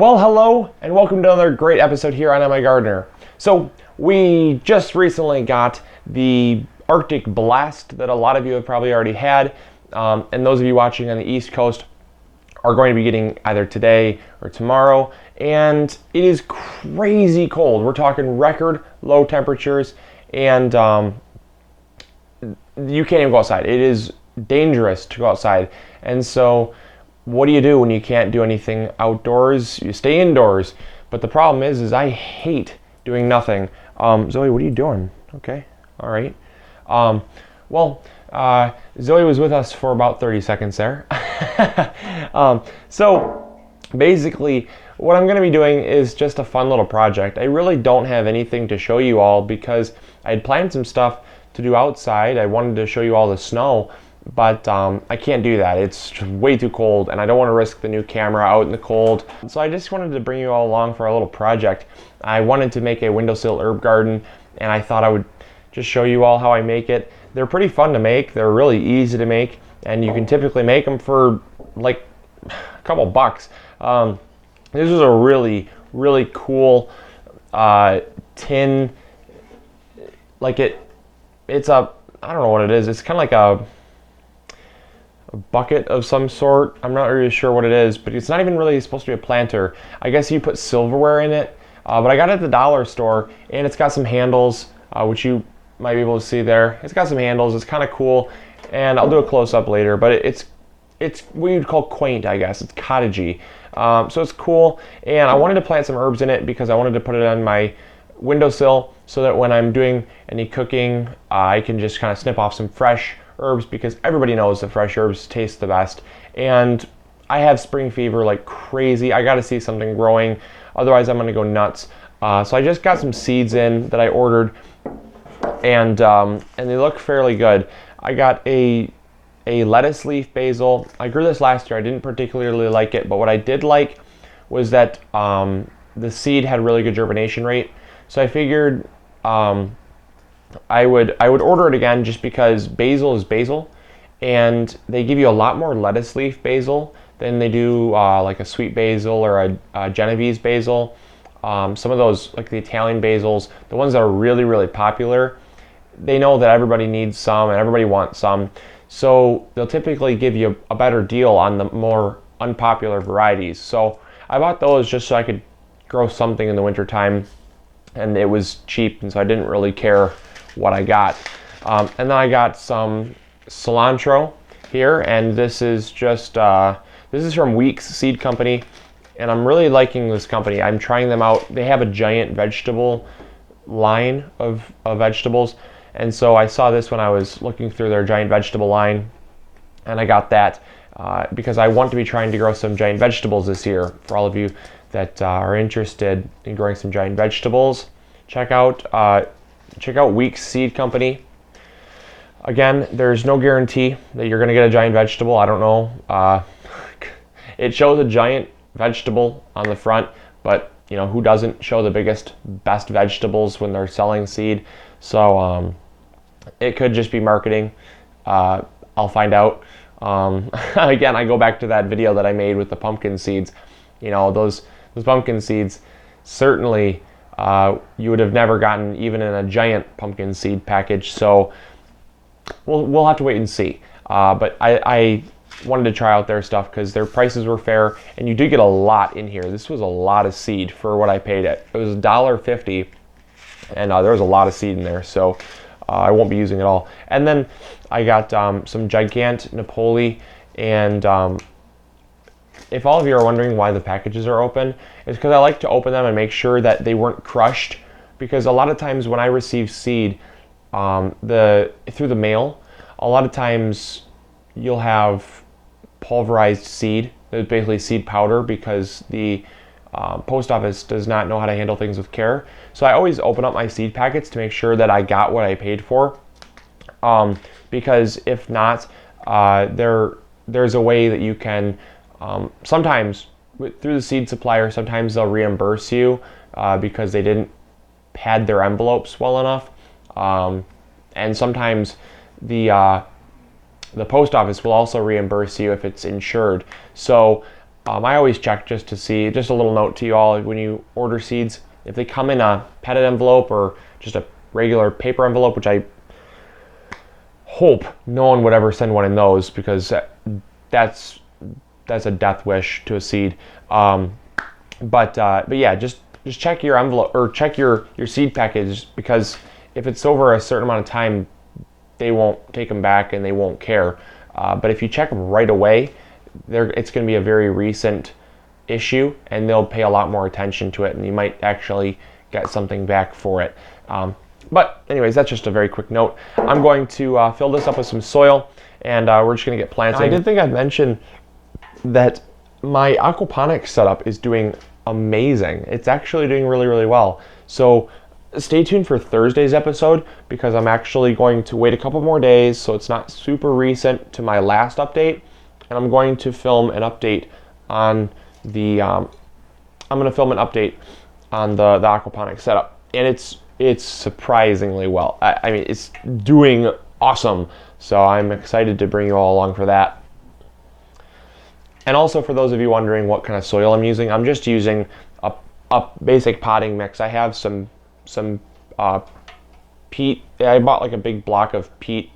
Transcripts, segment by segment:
Well, hello, and welcome to another great episode here on MIgardener. So, we just recently got the Arctic blast that a lot of you have probably already had, and those of you watching on the East Coast are going to be getting either today or tomorrow, and it is crazy cold. We're talking record low temperatures, and you can't even go outside. It is dangerous to go outside, and so what do you do when you can't do anything outdoors? You stay indoors. But the problem is I hate doing nothing. Zoe, what are you doing? Okay, all right. Zoe was with us for about 30 seconds there. So basically, what I'm going to be doing is just a fun little project. I really don't have anything to show you all because I had planned some stuff to do outside. I wanted to show you all the snow, but I can't do that. It's just way too cold, and I don't want to risk the new camera out in the cold. So I just wanted to bring you all along for a little project. I wanted to make a windowsill herb garden, and I thought I would just show you all how I make it. They're pretty fun to make. They're really easy to make, and you can typically make them for like a couple bucks. This is a really cool tin. It's a, I don't know what it is. It's kind of like a bucket of some sort. I'm not really sure what it is, but it's not even really supposed to be a planter. I guess you put silverware in it, but I got it at the dollar store, and it's got some handles, which you might be able to see there. It's got some handles. It's kind of cool, and I'll do a close-up later, but it's what you'd call quaint, I guess. It's cottagey, so it's cool, and I wanted to plant some herbs in it because I wanted to put it on my windowsill so that when I'm doing any cooking, I can just kind of snip off some fresh herbs, because everybody knows that fresh herbs taste the best. And I have spring fever like crazy. I got to see something growing, otherwise I'm gonna go nuts. So I just got some seeds in that I ordered, and they look fairly good. I got a lettuce leaf basil. I grew this last year. I didn't particularly like it, but what I did like was that the seed had really good germination rate. So I figured I would order it again, just because basil is basil, and they give you a lot more lettuce leaf basil than they do like a sweet basil or a Genovese basil. Some of those, like the Italian basils, the ones that are really popular, they know that everybody needs some and everybody wants some, so they'll typically give you a better deal on the more unpopular varieties. So I bought those just so I could grow something in the wintertime, and it was cheap, and so I didn't really care what I got. And then I got some cilantro here, and this is just this is from Weeks Seed Company, and I'm really liking this company. I'm trying them out. They have a giant vegetable line of vegetables, and so I saw this when I was looking through their giant vegetable line, and I got that because I want to be trying to grow some giant vegetables this year. For all of you that are interested in growing some giant vegetables, check out Weeks Seed Company. Again, there's no guarantee that you're going to get a giant vegetable. I don't know. It shows a giant vegetable on the front, but you know, who doesn't show the best vegetables when they're selling seed? So it could just be marketing. I'll find out. Again, I go back to that video that I made with the pumpkin seeds. You know, those pumpkin seeds, certainly you would have never gotten even in a giant pumpkin seed package. So we'll have to wait and see. But I wanted to try out their stuff because their prices were fair, and you did get a lot in here. This was a lot of seed for what I paid it. It was $1.50, and there was a lot of seed in there, so I won't be using it all. And then I got some Gigant Napoli, and if all of you are wondering why the packages are open, it's because I like to open them and make sure that they weren't crushed, because a lot of times when I receive seed through the mail, a lot of times you'll have pulverized seed. It's basically seed powder, because the post office does not know how to handle things with care. So I always open up my seed packets to make sure that I got what I paid for, because if not, there's a way that you can sometimes through the seed supplier, sometimes they'll reimburse you because they didn't pad their envelopes well enough, and sometimes the post office will also reimburse you if it's insured. So I always check just to see, just a little note to you all, when you order seeds, if they come in a petted envelope or just a regular paper envelope, which I hope no one would ever send one in those, because that's a death wish to a seed. But yeah, just check your envelope, or check your seed package, because if it's over a certain amount of time, they won't take them back and they won't care. But if you check them right away, it's going to be a very recent issue, and they'll pay a lot more attention to it, and you might actually get something back for it. But anyways, that's just a very quick note. I'm going to fill this up with some soil, and we're just going to get planting. I did think I'd mention that my aquaponics setup is doing amazing. It's actually doing really, really well. So stay tuned for Thursday's episode, because I'm actually going to wait a couple more days so it's not super recent to my last update, and I'm going to film an update on the aquaponics setup, and it's surprisingly well. I mean, it's doing awesome. So I'm excited to bring you all along for that. And also, for those of you wondering what kind of soil I'm using, I'm just using a basic potting mix. I have some peat. I bought like a big block of peat,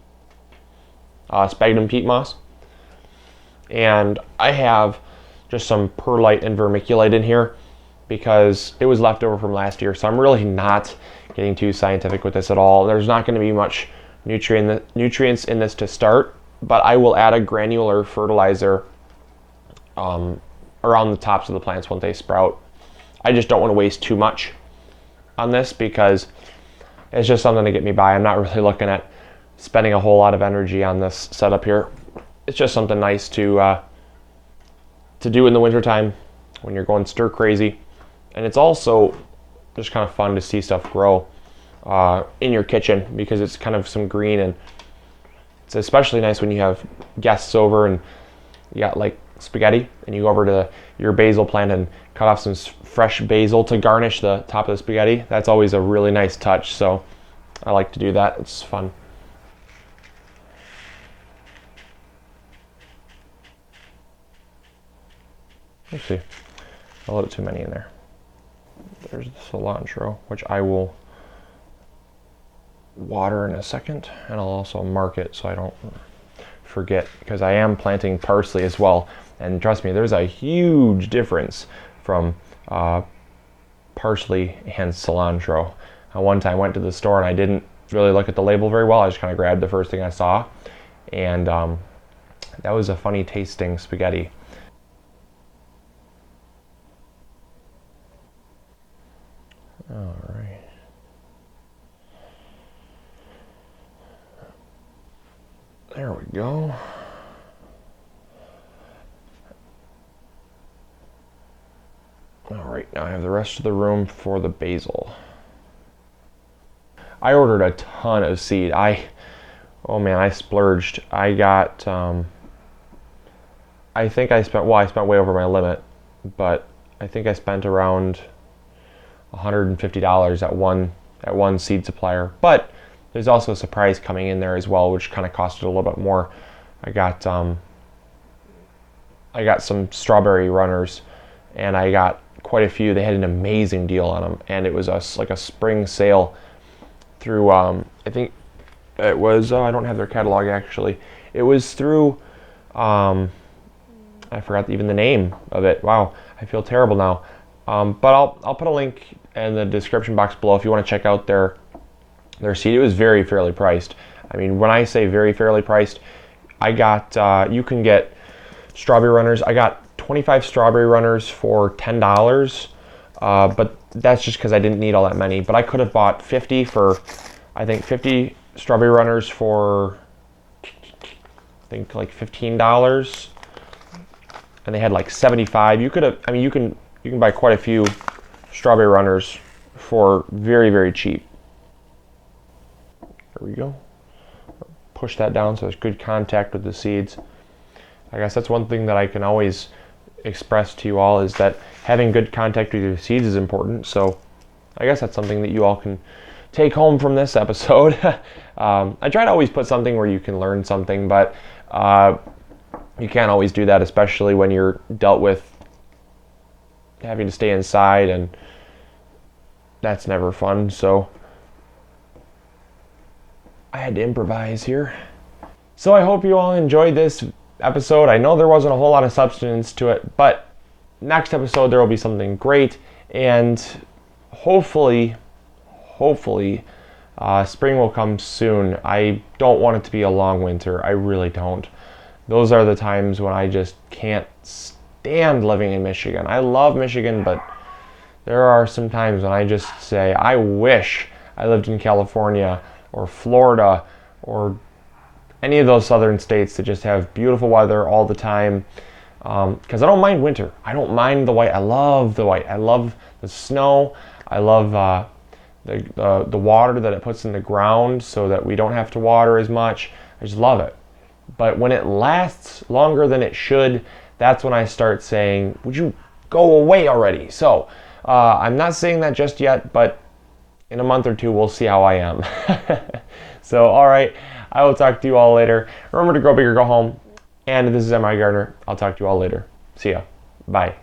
sphagnum peat moss, and I have just some perlite and vermiculite in here because it was left over from last year. So I'm really not getting too scientific with this at all. There's not going to be much nutrients in this to start, but I will add a granular fertilizer around the tops of the plants once they sprout. I just don't want to waste too much on this because it's just something to get me by. I'm not really looking at spending a whole lot of energy on this setup here. It's just something nice to do in the wintertime when you're going stir crazy. And it's also just kind of fun to see stuff grow in your kitchen because it's kind of some green, and it's especially nice when you have guests over and you got like spaghetti and you go over to your basil plant and cut off some fresh basil to garnish the top of the spaghetti. That's always a really nice touch, so I like to do that. It's fun. Let's see, a little too many in there. There's the cilantro, which I will water in a second, and I'll also mark it so I don't forget, because I am planting parsley as well. And trust me, there's a huge difference from parsley and cilantro. One time I went to the store and I didn't really look at the label very well. I just kind of grabbed the first thing I saw, and that was a funny tasting spaghetti. All right. There we go. All right, now I have the rest of the room for the basil. I ordered a ton of seed. Oh man, I splurged. I got, I think I spent way over my limit, but I think I spent around $150 at one seed supplier. But there's also a surprise coming in there as well, which kind of costed a little bit more. I got some strawberry runners, and I got quite a few. They had an amazing deal on them, and it was like a spring sale through, I think it was, I don't have their catalog actually. It was through, I forgot even the name of it. Wow, I feel terrible now. But I'll put a link in the description box below if you want to check out their seed. It was very fairly priced. I mean, when I say very fairly priced, I got, you can get strawberry runners. I got 25 strawberry runners for $10, but that's just because I didn't need all that many. But I could have bought 50 for, I think 50 strawberry runners for, I think like $15, and they had like 75. You could have, I mean, you can buy quite a few strawberry runners for very, very cheap. There we go. Push that down so there's good contact with the seeds. I guess that's one thing that I can always express to you all, is that having good contact with your seeds is important. So I guess that's something that you all can take home from this episode. I try to always put something where you can learn something, but you can't always do that, especially when you're dealt with having to stay inside, and that's never fun. So I had to improvise here. So I hope you all enjoyed this episode. I know there wasn't a whole lot of substance to it, but next episode there will be something great, and hopefully spring will come soon. I don't want it to be a long winter. I really don't. Those are the times when I just can't stand living in Michigan. I love Michigan, but there are some times when I just say, I wish I lived in California or Florida or any of those southern states that just have beautiful weather all the time. Because I don't mind winter. I don't mind the white. I love the white. I love the snow. I love the water that it puts in the ground so that we don't have to water as much. I just love it. But when it lasts longer than it should, that's when I start saying, would you go away already? So I'm not saying that just yet, but in a month or two, we'll see how I am. So, all right, I will talk to you all later. Remember to grow big or go home. And this is MIgardener. I'll talk to you all later. See ya. Bye.